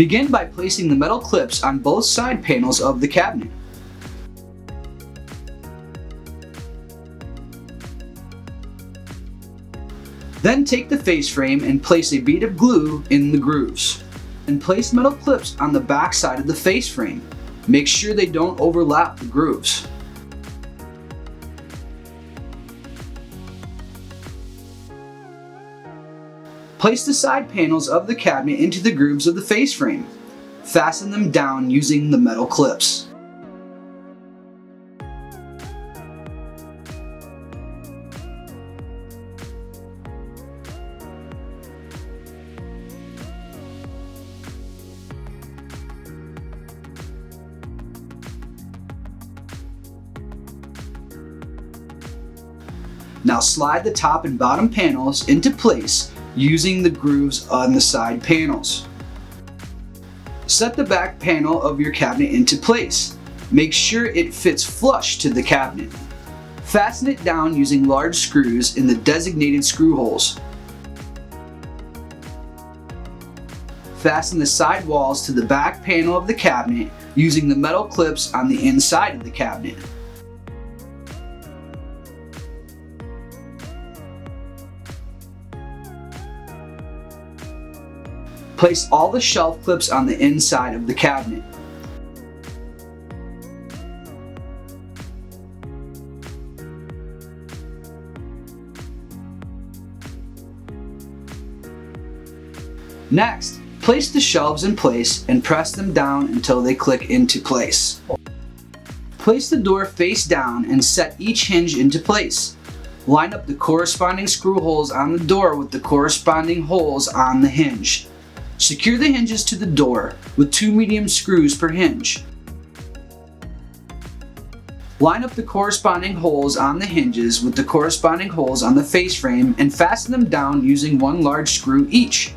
Begin by placing the metal clips on both side panels of the cabinet. Then take the face frame and place a bead of glue in the grooves. And place metal clips on the back side of the face frame. Make sure they don't overlap the grooves. Place the side panels of the cabinet into the grooves of the face frame. Fasten them down using the metal clips. Now slide the top and bottom panels into place using the grooves on the side panels. Set the back panel of your cabinet into place. Make sure it fits flush to the cabinet. Fasten it down using large screws in the designated screw holes. Fasten the side walls to the back panel of the cabinet using the metal clips on the inside of the cabinet. Place all the shelf clips on the inside of the cabinet. Next, place the shelves in place and press them down until they click into place. Place the door face down and set each hinge into place. Line up the corresponding screw holes on the door with the corresponding holes on the hinge. Secure the hinges to the door with 2 medium screws per hinge. Line up the corresponding holes on the hinges with the corresponding holes on the face frame and fasten them down using 1 large screw each.